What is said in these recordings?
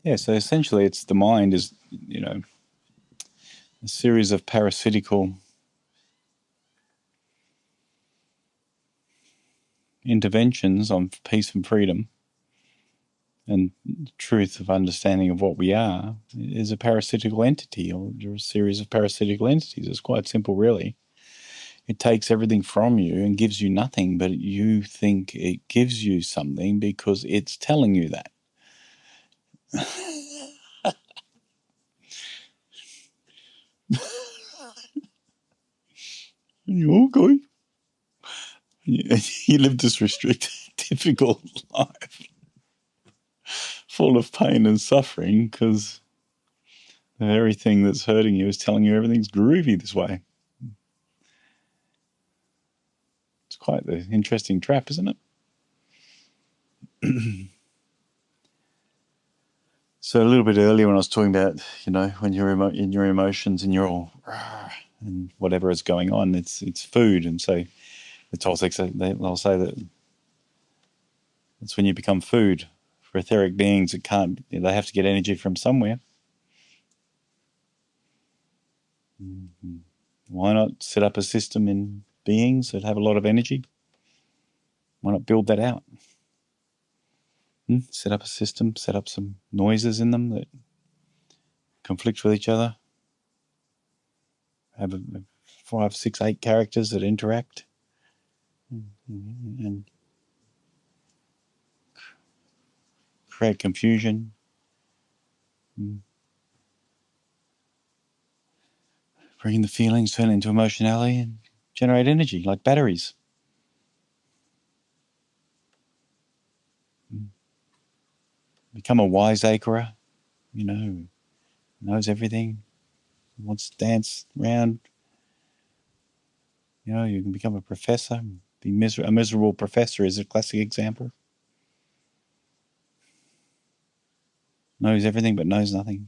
Yeah, so essentially it's the mind is, a series of parasitical interventions on peace and freedom, and the truth of understanding of what we are is a parasitical entity, or a series of parasitical entities. It's quite simple, really. It takes everything from you and gives you nothing, but you think it gives you something because it's telling you that. You're okay. You live this restricted, difficult life full of pain and suffering because the very thing that's hurting you is telling you everything's groovy this way. It's quite the interesting trap, isn't it? So a little bit earlier when I was talking about, when you're in your emotions and you're all and whatever is going on, it's food. And so the Toltec, they'll say that it's when you become food for etheric beings. They have to get energy from somewhere. Mm-hmm. Why not set up a system in beings that have a lot of energy? Why not build that out? Set up a system, set up some noises in them that conflict with each other. Have 5, 6, 8 characters that interact and create confusion. Bring the feelings, turn it into emotionality, and generate energy like batteries. Become a wiseacre, knows everything, wants to dance around. You can become a professor. A miserable professor is a classic example. Knows everything but knows nothing.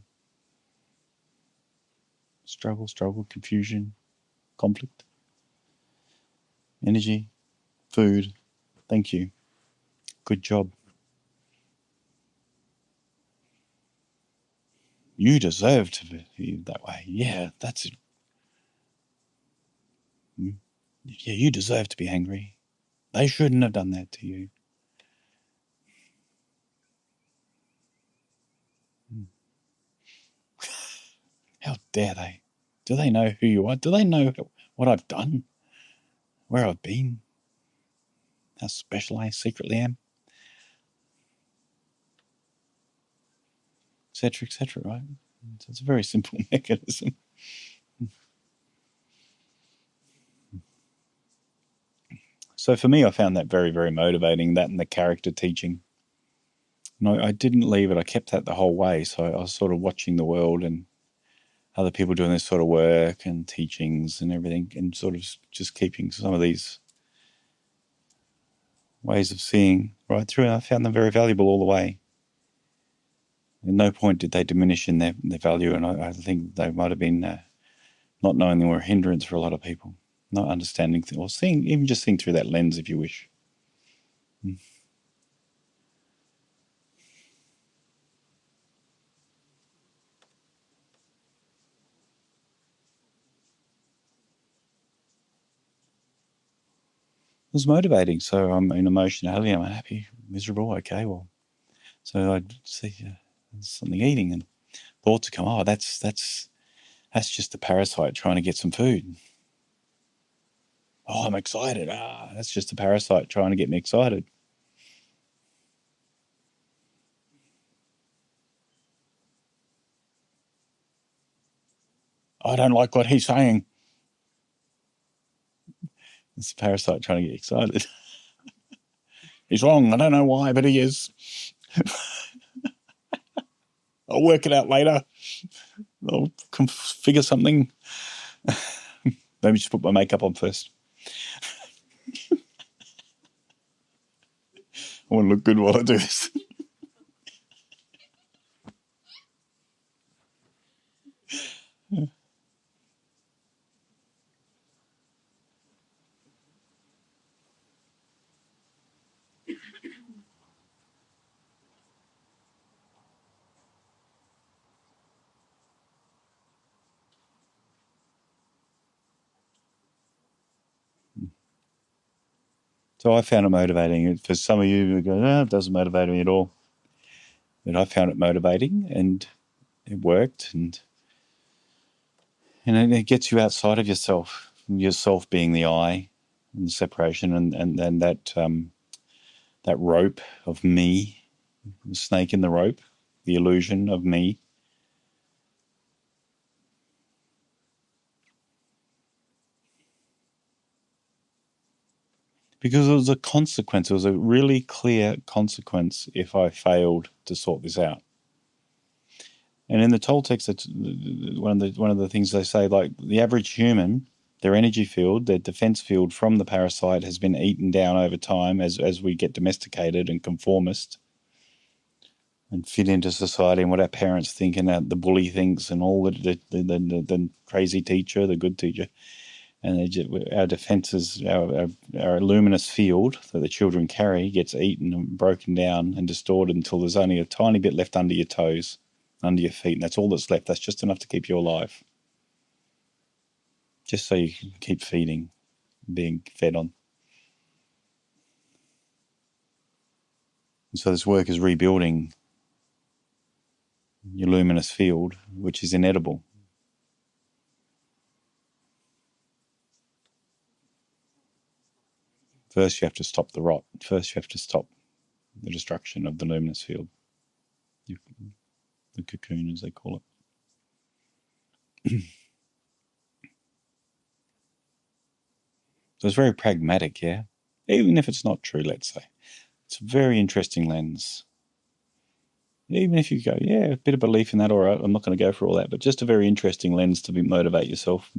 Struggle, confusion, conflict, energy, food. Thank you. Good job. You deserve to be that way. Yeah, that's it. Yeah, you deserve to be angry. They shouldn't have done that to you. How dare they? Do they know who you are? Do they know what I've done? Where I've been? How special I secretly am? Etc., etc., right? So it's a very simple mechanism. So for me, I found that very, very motivating, that and the character teaching. No, I didn't leave it. I kept that the whole way. So I was sort of watching the world and other people doing this sort of work and teachings and everything, and sort of just keeping some of these ways of seeing right through. And I found them very valuable all the way. At no point did they diminish in their value. And I think they might have been not knowing they were a hindrance for a lot of people, not understanding or seeing, even just seeing through that lens, if you wish. It was motivating. So I'm in emotionality, I'm happy, miserable. Okay, well, so I'd see something eating, and thoughts would come. Oh, that's just a parasite trying to get some food. Oh, I'm excited. That's just a parasite trying to get me excited. I don't like what he's saying. It's a parasite trying to get excited. He's wrong. I don't know why, but he is. I'll work it out later. I'll figure something. Maybe just put my makeup on first. I want to look good while I do this. So I found it motivating. For some of you who go, no, it doesn't motivate me at all. But I found it motivating, and it worked, and it gets you outside of yourself being the I, and the separation, and that rope of me, the snake in the rope, the illusion of me. Because it was a consequence. It was a really clear consequence if I failed to sort this out. And in the Toltecs, that's one of the things they say, like the average human, their energy field, their defense field from the parasite has been eaten down over time as we get domesticated and conformist and fit into society and what our parents think and the bully thinks and all the crazy teacher, the good teacher. And our defenses, our luminous field that the children carry gets eaten and broken down and distorted until there's only a tiny bit left under your toes, under your feet, and that's all that's left. That's just enough to keep you alive. Just so you can keep feeding, being fed on. And so this work is rebuilding your luminous field, which is inedible. First, you have to stop the rot. First, you have to stop the destruction of the luminous field, the cocoon, as they call it. So it's very pragmatic, yeah? Even if it's not true, let's say. It's a very interesting lens. Even if you go, yeah, a bit of belief in that, all right, I'm not going to go for all that, but just a very interesting lens to motivate yourself.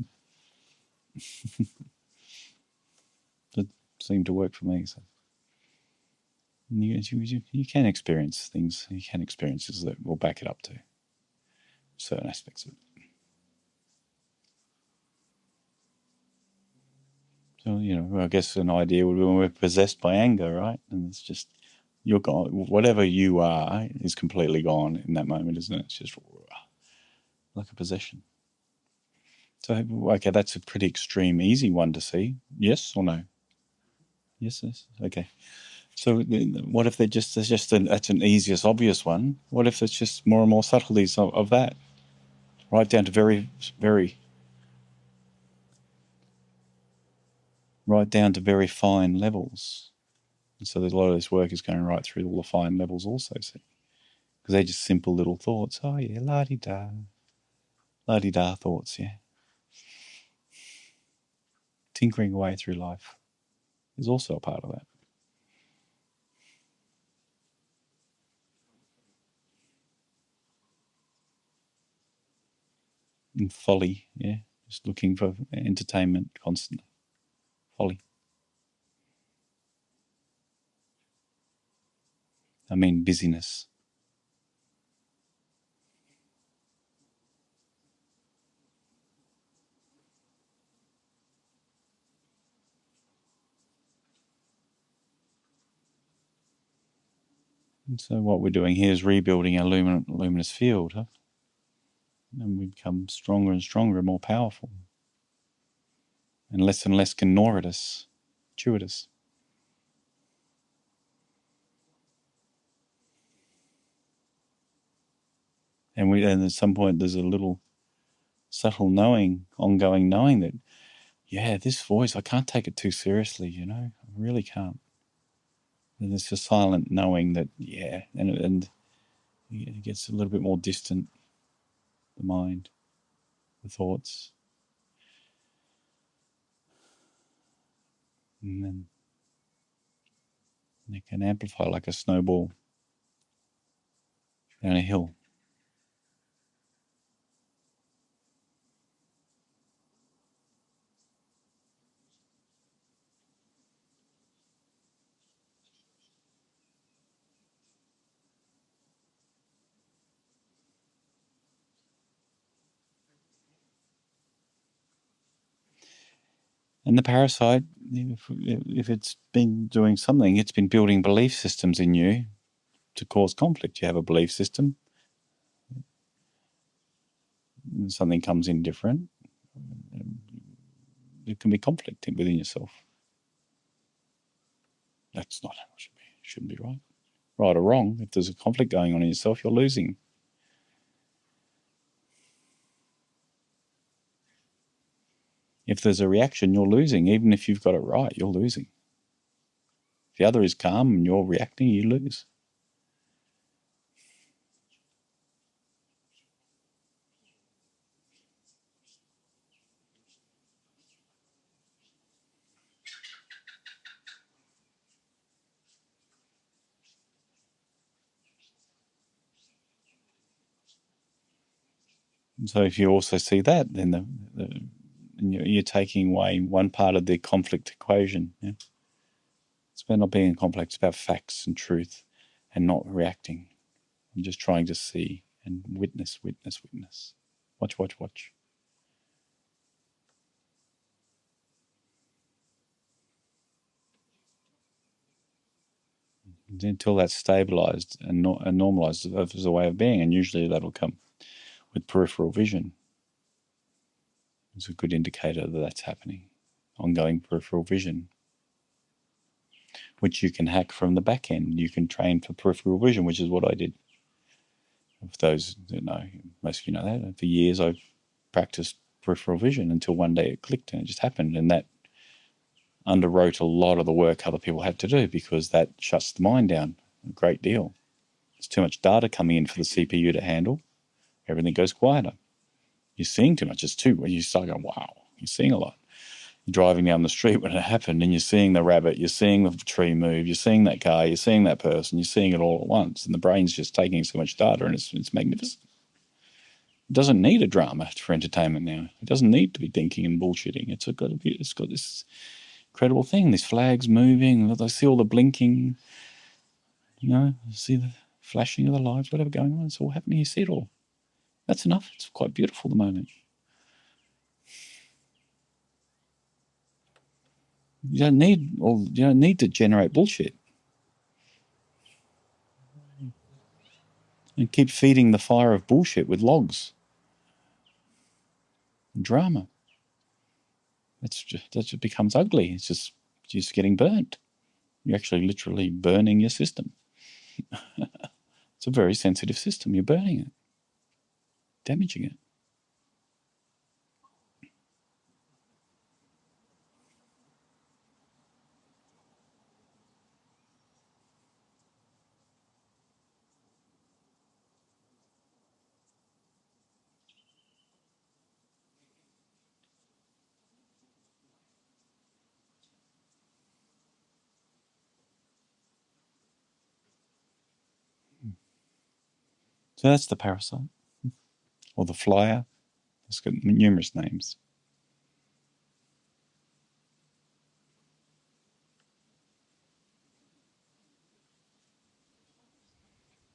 It seemed to work for me. So you can experience things. You can experiences that will back it up to certain aspects of it. So, I guess an idea would be when we're possessed by anger, right? And it's just, you're gone. Whatever you are is completely gone in that moment, isn't it? It's just like a possession. So, okay, that's a pretty extreme, easy one to see. Yes or no? Yes. Okay. So, what if that's an easiest, obvious one? What if it's just more and more subtleties of that, right down to very, very, right down to very fine levels? And so, there's a lot of this work is going right through all the fine levels also. So, because they're just simple little thoughts. Oh yeah, la di da thoughts. Yeah, tinkering away through life is also a part of that. And folly, yeah, just looking for entertainment constantly. Folly. I mean, busyness. And so what we're doing here is rebuilding our luminous field, huh? And we become stronger and stronger and more powerful. And less can gnaw at us, chew at us. And at some point there's a little subtle knowing, ongoing knowing that, yeah, this voice, I can't take it too seriously, I really can't. And it's a silent knowing that, yeah, and it gets a little bit more distant, the mind, the thoughts. And then they can amplify like a snowball down a hill. And the parasite, if it's been doing something, it's been building belief systems in you to cause conflict. You have a belief system, and something comes in different, there can be conflict within yourself. That's not how it should be. It shouldn't be right. Right or wrong, if there's a conflict going on in yourself, you're losing. If there's a reaction, you're losing. Even if you've got it right, you're losing. If the other is calm and you're reacting, you lose. And so if you also see that, then you're taking away one part of the conflict equation. Yeah? It's about not being complex, it's about facts and truth and not reacting. And just trying to see and witness, witness, witness. Watch, watch, watch. Until that's stabilized and normalized as a way of being. And usually that'll come with peripheral vision. It's a good indicator that that's happening. Ongoing peripheral vision, which you can hack from the back end. You can train for peripheral vision, which is what I did. For those that know, most of you know that. For years I've practiced peripheral vision until one day it clicked and it just happened. And that underwrote a lot of the work other people had to do, because that shuts the mind down a great deal. There's too much data coming in for the CPU to handle. Everything goes quieter. You're seeing too much. It's too, when you start going, wow, you're seeing a lot. You're driving down the street when it happened and you're seeing the rabbit, you're seeing the tree move, you're seeing that car, you're seeing that person, you're seeing it all at once. And the brain's just taking so much data, and it's magnificent. It doesn't need a drama for entertainment now. It doesn't need to be thinking and bullshitting. It's got this incredible thing. These flags moving. I see all the blinking. I see the flashing of the lights, whatever going on. It's all happening. You see it all. That's enough. It's quite beautiful at the moment. You don't need to generate bullshit and keep feeding the fire of bullshit with logs and drama. That just becomes ugly. It's just getting burnt. You're actually literally burning your system. It's a very sensitive system. You're burning it, damaging it. So that's the parasite, or the flyer. It's got numerous names.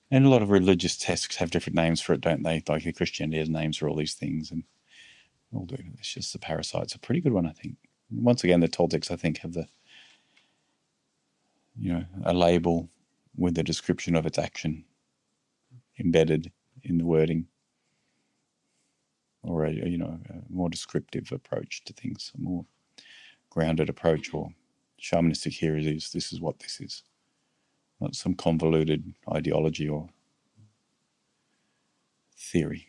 And a lot of religious texts have different names for it, don't they? Like the Christianity has names for all these things, and all do. It's just the parasite's a pretty good one, I think. Once again, the Toltecs, I think, have a label with a description of its action embedded in the wording, or a more descriptive approach to things, a more grounded approach, or shamanistic here is this is what this is, not some convoluted ideology or theory.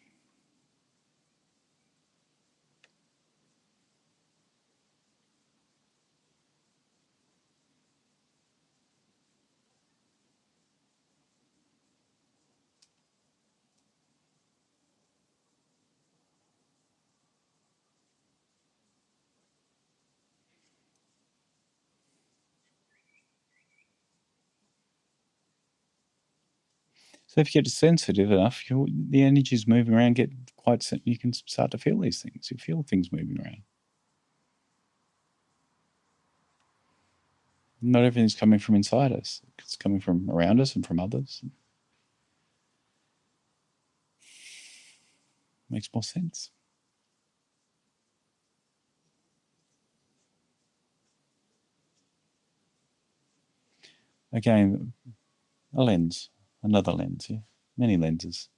So if you get sensitive enough, the energies moving around get quite. You can start to feel these things. You feel things moving around. Not everything's coming from inside us. It's coming from around us and from others. It makes more sense. Again, a lens, another lens. Yeah, many lenses.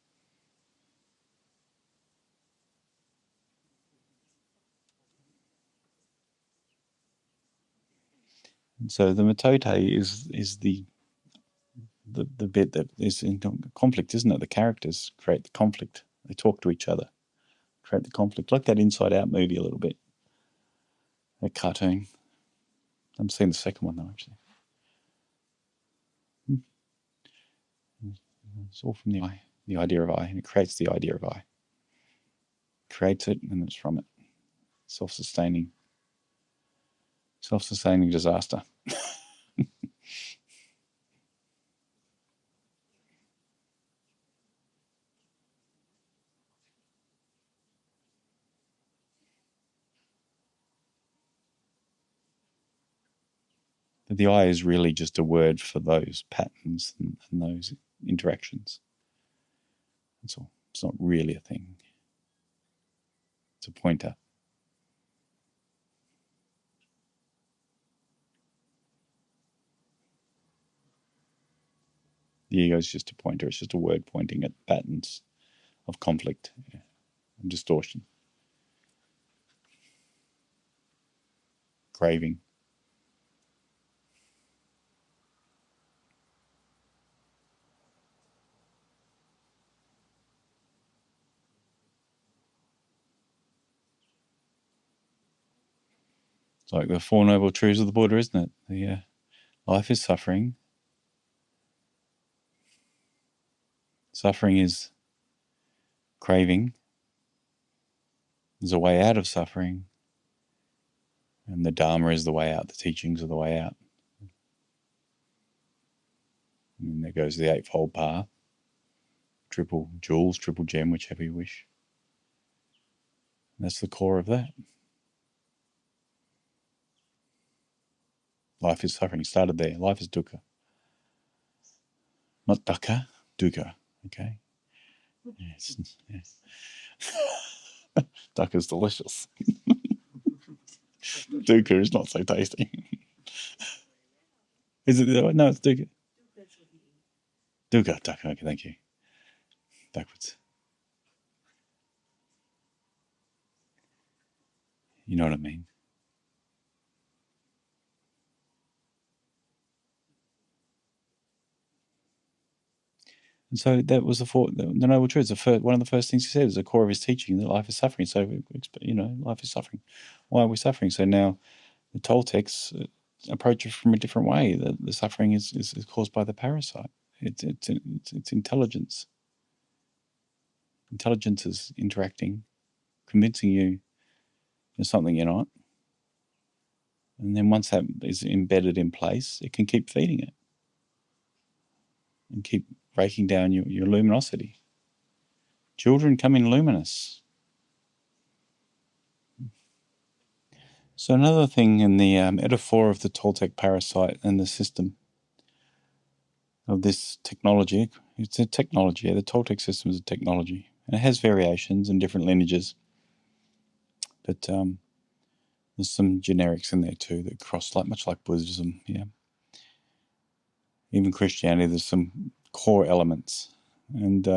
So the metote is the bit that is in conflict, isn't it? The characters create the conflict. They talk to each other, create the conflict, like that Inside Out movie a little bit, that cartoon. I'm seeing the second one though, actually. It's all from the idea of I, and it creates the idea of I. It creates it, and it's from it. Self-sustaining disaster. But the I is really just a word for those patterns and those interactions. That's all. It's not really a thing. It's a pointer. The ego is just a pointer. It's just a word pointing at patterns of conflict and distortion, craving. It's like the Four Noble Truths of the Buddha, isn't it? Life is suffering. Suffering is craving. There's a way out of suffering. And the Dharma is the way out. The teachings are the way out. And then there goes the Eightfold Path. Triple jewels, triple gem, whichever you wish. And that's the core of that. Life is suffering. It started there. Life is dukkha. Not dukkha, dukkha. Okay? Yes. Dukkha is delicious. Dukkha is not so tasty. Is it? No, it's dukkha. Dukkha. Okay, thank you. Backwards. You know what I mean? And so that was the Noble Truths. One of the first things he said is the core of his teaching that life is suffering. So, life is suffering. Why are we suffering? So now the Toltecs approach it from a different way. The suffering is caused by the parasite. It's intelligence. Intelligence is interacting, convincing you you're something you're not. And then once that is embedded in place, it can keep feeding it and keep breaking down your luminosity. Children come in luminous. So another thing in the metaphor of the Toltec parasite and the system of this technology, it's a technology. The Toltec system is a technology. And it has variations and different lineages. But there's some generics in there too that cross, much like Buddhism, yeah. Even Christianity, there's some core elements. And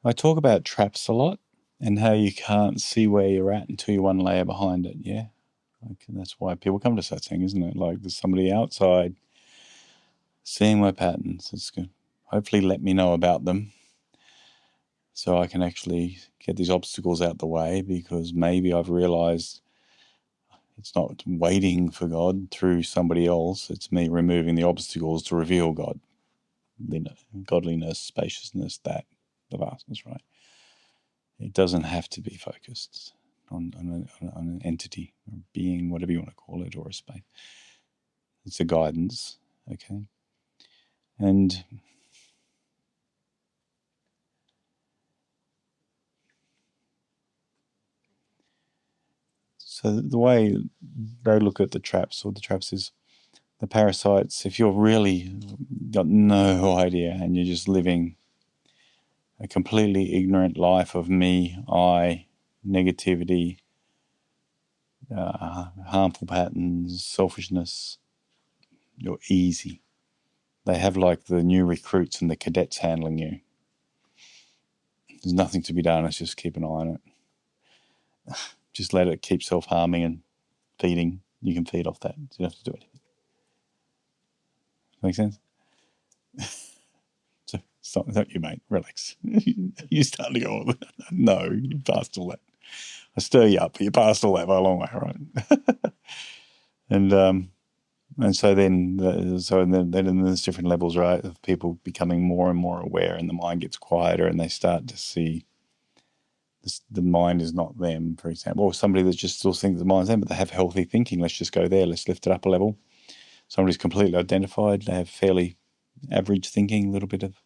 I talk about traps a lot and how you can't see where you're at until you're one layer behind it, yeah? That's why people come to Satsang, isn't it? Like there's somebody outside seeing my patterns. It's good. Hopefully let me know about them so I can actually get these obstacles out the way, because maybe I've realized it's not waiting for God through somebody else. It's me removing the obstacles to reveal God. Godliness, spaciousness, the vastness, right? It doesn't have to be focused on an entity or being, whatever you want to call it, or a space. It's a guidance, okay? And so the way they look at the traps is the parasites. If you're really got no idea and you're just living a completely ignorant life of me, I, negativity, harmful patterns, selfishness, you're easy. They have like the new recruits and the cadets handling you. There's nothing to be done. Let's just keep an eye on it. Just let it keep self-harming and feeding. You can feed off that. You don't have to do anything. Make sense? So it's not you, mate. Relax. You're starting to go, no, you passed all that. I stir you up, but you passed all that by a long way, right? And so then there's different levels, right, of people becoming more and more aware, and the mind gets quieter, and they start to see the mind is not them, for example, or somebody that just still thinks the mind's them, but they have healthy thinking. Let's just go there. Let's lift it up a level. Somebody's completely identified. They have fairly average thinking, a little bit of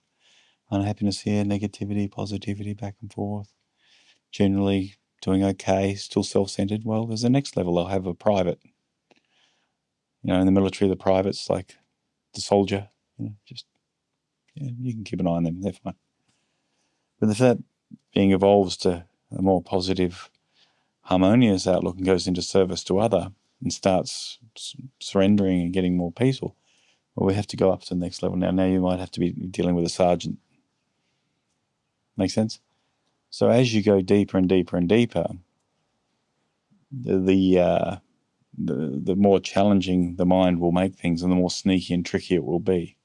unhappiness here, negativity, positivity, back and forth. Generally doing okay, still self-centered. Well, there's the next level. They'll have a private. In the military, the private's like the soldier. You can keep an eye on them. They're fine. But if that being evolves to a more positive, harmonious outlook and goes into service to other and starts surrendering and getting more peaceful, well, we have to go up to the next level. Now you might have to be dealing with a sergeant. Make sense? So as you go deeper and deeper and deeper, the more challenging the mind will make things, and the more sneaky and tricky it will be.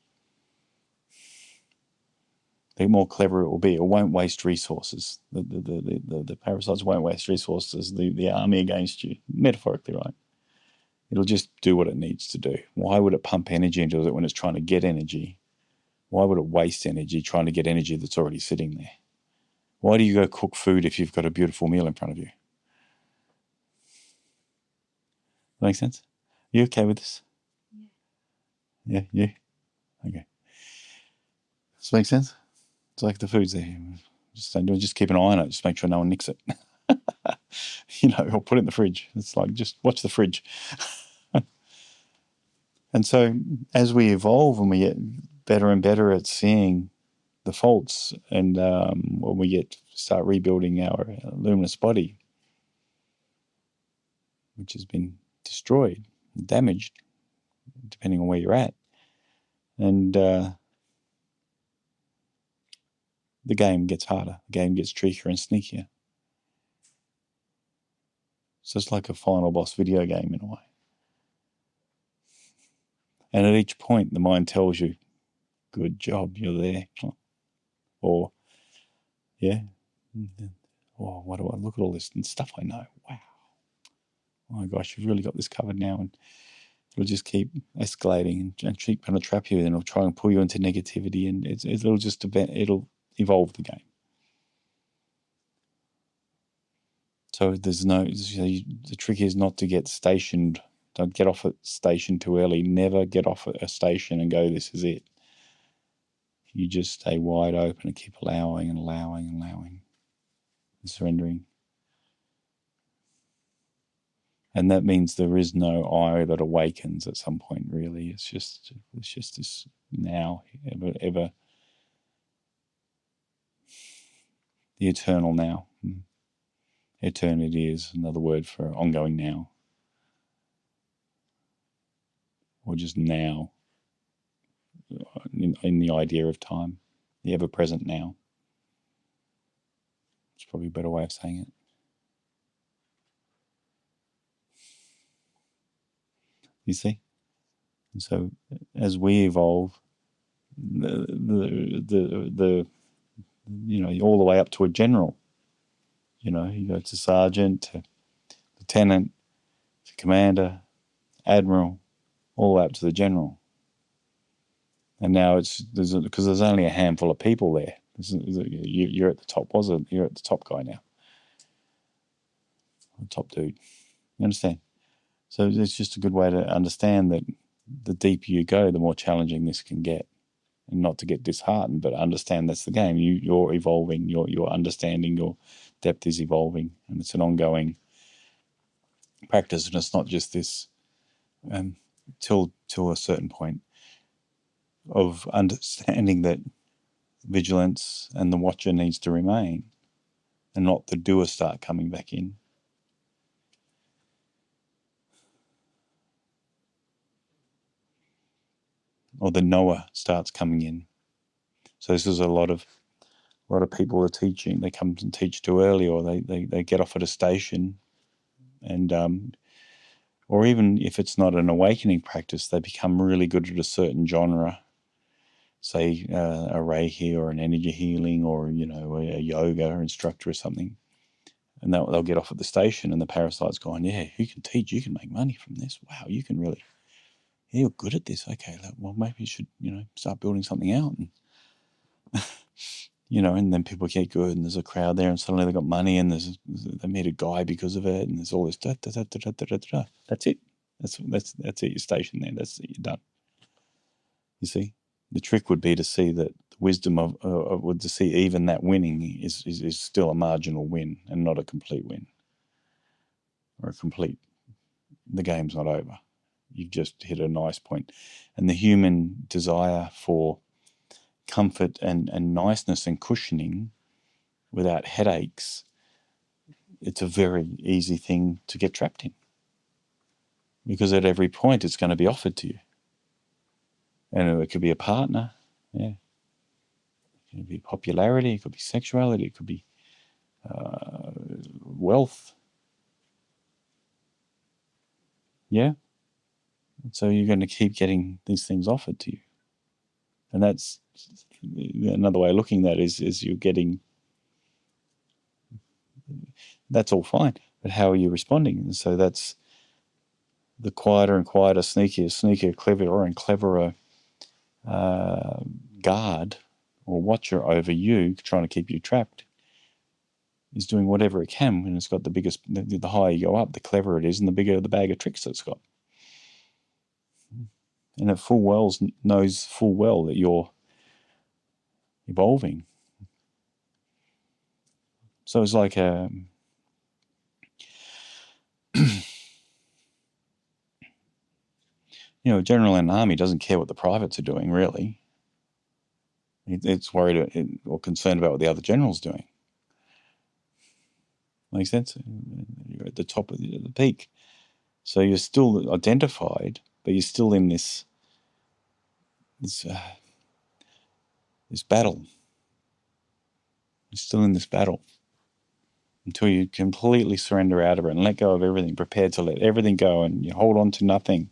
The more clever it will be. It won't waste resources. The parasites won't waste resources. The army against you, metaphorically, right? It'll just do what it needs to do. Why would it pump energy into it when it's trying to get energy? Why would it waste energy trying to get energy that's already sitting there? Why do you go cook food if you've got a beautiful meal in front of you? That make sense? You okay with this? Yeah, you? Okay. Does that make sense? It's like the food's there. Just keep an eye on it. Just make sure no one nicks it. Or put it in the fridge. It's like, just watch the fridge. And so as we evolve and we get better and better at seeing the faults, and when we start rebuilding our luminous body, which has been destroyed, damaged, depending on where you're at, and the game gets harder. The game gets trickier and sneakier. So it's like a final boss video game in a way. And at each point, the mind tells you, good job, you're there. Or, yeah. Oh, what do I look at all this and stuff I know? Wow. Oh my gosh, you've really got this covered now. And it'll just keep escalating and keep trying to trap you, and it'll try and pull you into negativity, and it'll evolve the game. So the trick is not to get stationed. Don't get off at station too early. Never get off at a station and go, this is it. You just stay wide open and keep allowing and allowing and allowing and surrendering. And that means there is no I that awakens at some point, really. It's just this now, ever, the eternal now. Eternity is another word for ongoing now. Or just now, in the idea of time, the ever-present now. It's probably a better way of saying it. You see? And so as we evolve, all the way up to a general, you go to sergeant, to lieutenant, to commander, admiral, all the way up to the general. And now because there's only a handful of people there. You're at the top. You're at the top guy now, the top dude. You understand? So it's just a good way to understand that the deeper you go, the more challenging this can get, and not to get disheartened, but understand that's the game. You're evolving. Your understanding, your depth is evolving, and it's an ongoing practice. And it's not just this till a certain point of understanding that vigilance and the watcher needs to remain, and not the doer start coming back in. Or the knower starts coming in. So this is a lot of A lot of people are teaching, they come and teach too early, or they get off at a station, and or even if it's not an awakening practice, they become really good at a certain genre, say a Reiki or an energy healing, or a yoga instructor or something, and they'll get off at the station, and the parasite's gone, yeah, you can teach, you can make money from this. Wow, you can really, yeah, you're good at this. Okay, well, maybe you should start building something out, and and then people get good, and there's a crowd there, and suddenly they've got money, and they meet a guy because of it, and there's all this That's it. That's it. You're stationed there. That's it. You're done. You see, the trick would be to see that the wisdom would to see even that winning is still a marginal win and not a complete win, or a complete. The game's not over. You've just hit a nice point, and the human desire for comfort and niceness and cushioning without headaches, it's a very easy thing to get trapped in, because at every point it's going to be offered to you, and it could be a partner, yeah, it could be popularity, it could be sexuality, it could be wealth, yeah. So you're going to keep getting these things offered to you, and that's another way of looking at that is you're getting. That's all fine, but how are you responding? And so that's the quieter and quieter, sneakier, cleverer and cleverer guard or watcher over you, trying to keep you trapped, is doing whatever it can. And it's got the biggest, the higher you go up, the cleverer it is, and the bigger the bag of tricks it's got. And it knows full well that you're evolving. So it's like a general in an army doesn't care what the privates are doing, really. It's worried or concerned about what the other general's doing. Makes sense? You're at the top of the peak. So you're still identified, but you're still in this battle. You're still in this battle until you completely surrender out of it and let go of everything, prepared to let everything go, and you hold on to nothing.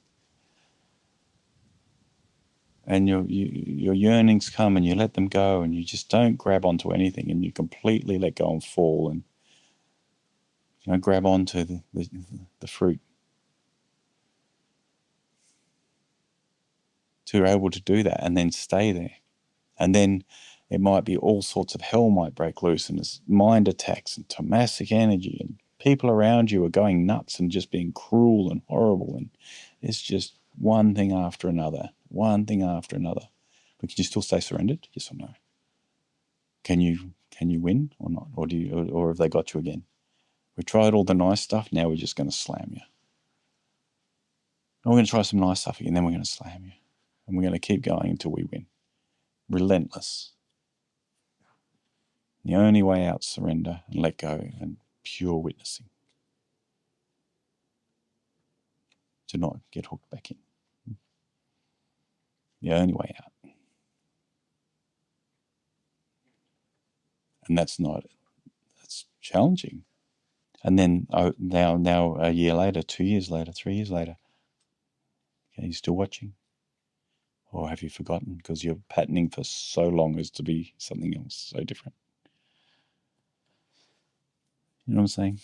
And your yearnings come and you let them go, and you just don't grab onto anything, and you completely let go and fall, and grab onto the fruit. So you're able to do that and then stay there. And then it might be all sorts of hell might break loose, and there's mind attacks and tamasic energy, and people around you are going nuts and just being cruel and horrible, and it's just one thing after another. But can you still stay surrendered? Yes or no? Can you win or not? Or have they got you again? We tried all the nice stuff, now we're just going to slam you. And we're going to try some nice stuff again, then we're going to slam you. And we're going to keep going until we win. Relentless. The only way out is surrender and let go and pure witnessing. To not get hooked back in. The only way out. And that's challenging. And then now a year later, 2 years later, 3 years later, are you still watching? Or have you forgotten because you're patterning for so long as to be something else so different? You know what I'm saying?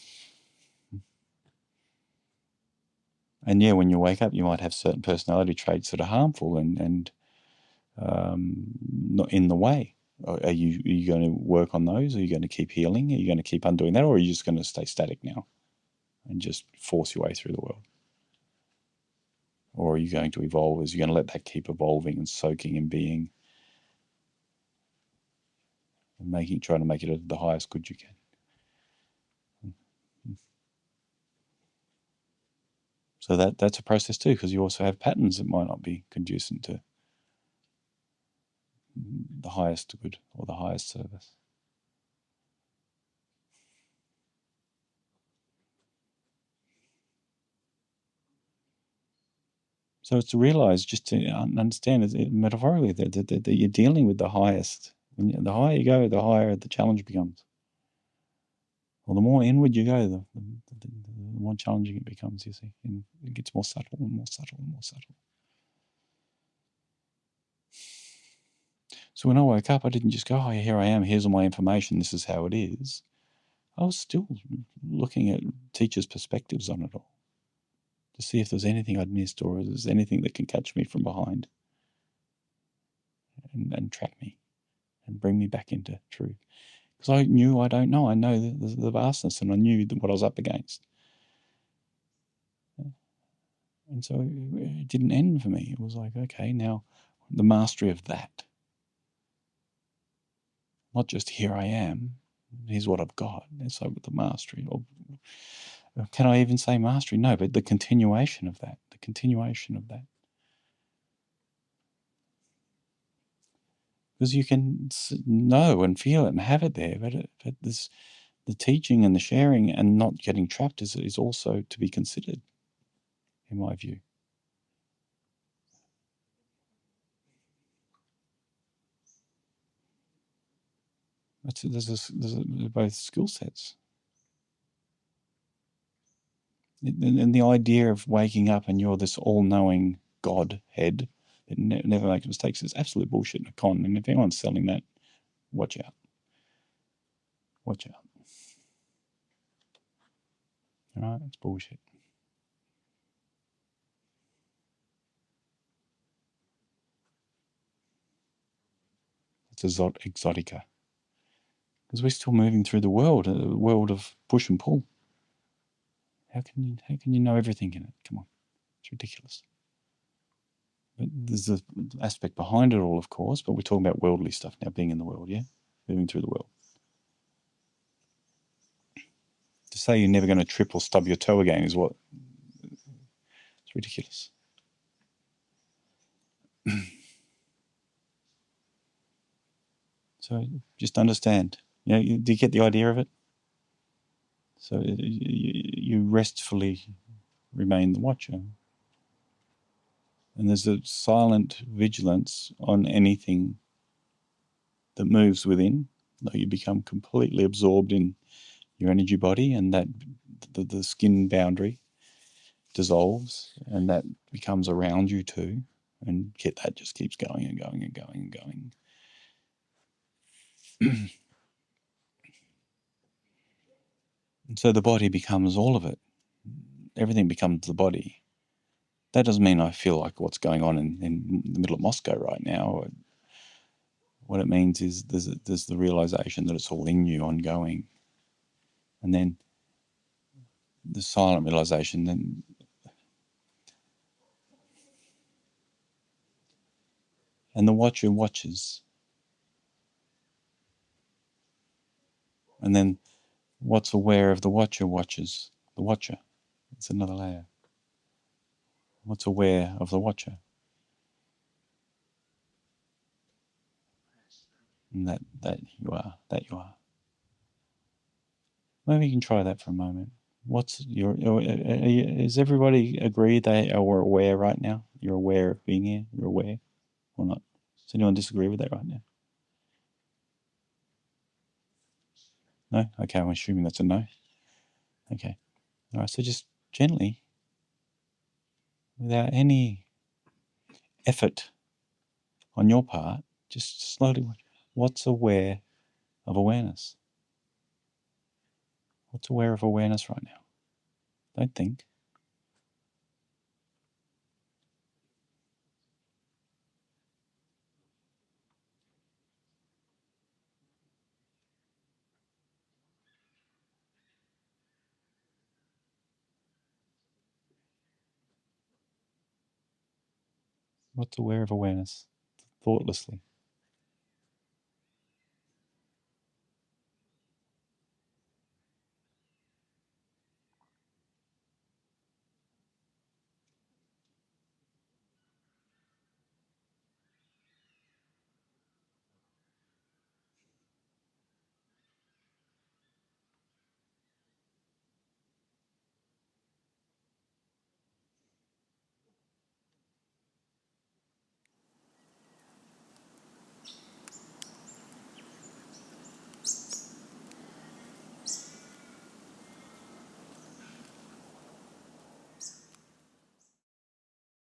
And yeah, when you wake up, you might have certain personality traits that are harmful and not in the way. Are you going to work on those? Are you going to keep healing? Are you going to keep undoing that? Or are you just going to stay static now and just force your way through the world? Or are you going to evolve? Are you going to let that keep evolving and soaking and being and trying to make it the highest good you can? So that's a process too, because you also have patterns that might not be conducive to the highest good or the highest service. So it's to realize, just to understand metaphorically that you're dealing with the highest The higher you go, the higher the challenge becomes. Well, the more inward you go, the more challenging it becomes, you see. And it gets more subtle and more subtle and more subtle. So when I woke up, I didn't just go, oh, here I am, here's all my information, this is how it is. I was still looking at teachers' perspectives on it all to see if there's anything I'd missed or if there's anything that can catch me from behind and trap me and bring me back into truth. Because I knew I don't know. I know the vastness, and I knew what I was up against. And so it didn't end for me. It was like, okay, now the mastery of that. Not just here I am, here's what I've got. It's like the mastery. Or can I even say mastery? No, but the continuation of that. The continuation of that. Because you can know and feel it and have it there, but this, the teaching and the sharing and not getting trapped is also to be considered, in my view. There's both skill sets. And the idea of waking up and you're this all-knowing God head that never makes mistakes is absolute bullshit and a con. And if anyone's selling that, watch out. Watch out. All right? It's bullshit. It's exotica. Because we're still moving through the world, a world of push and pull. How can you know everything in it? Come on. It's ridiculous. But there's an aspect behind it all, of course, but we're talking about worldly stuff now, being in the world, yeah? Moving through the world. To say you're never going to trip or stub your toe again is what? It's ridiculous. So just understand. Do you get the idea of it? So you restfully remain the watcher. And there's a silent vigilance on anything that moves within. Like you become completely absorbed in your energy body, and that the skin boundary dissolves, and that becomes around you too. And that just keeps going and going and going and going. And so the body becomes all of it. Everything becomes the body. That doesn't mean I feel like what's going on in the middle of Moscow right now. What it means is there's the realization that it's all in you, ongoing. And then the silent realization, then and the watcher watches. And then what's aware of the watcher watches the watcher. It's another layer. What's aware of the watcher? And that you are. Maybe you can try that for a moment. Is everybody agree they are aware right now? You're aware of being here? You're aware or not? Does anyone disagree with that right now? No? Okay, I'm assuming that's a no. Okay. All right, so just gently, without any effort on your part, just slowly watch. What's aware of awareness? What's aware of awareness right now? Don't think. What's aware of awareness? Thoughtlessly.